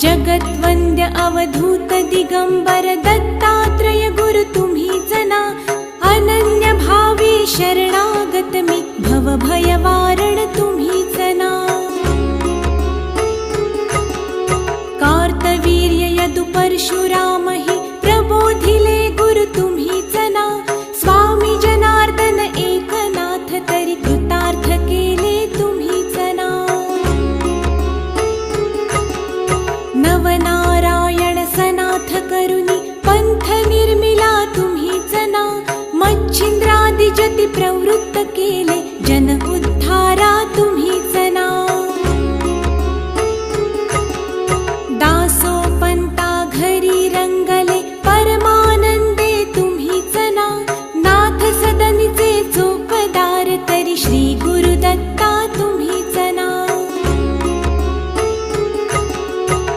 जगद्वन्द्य अवधूत दिगंबर दत्तात्रय गुरु तुम्हीच ना। अनन्य भावे शरणागत मी भव भयवारण तुम्हीच ना। कार्तवीर्य यदु परशुराम हि प्रबोधिले गुरु तुम्हीच ना। स्वामी जनार्दन एकनाथ तरी कृतार्थ केले तुम्हीच ना। नवनारायण सनाथ करुणी पंथ निर्मिला तुम्हीच ना। मच्छिंद्रादि जति प्रवृत्त केले जन उद्धारा तुम्हीच ना।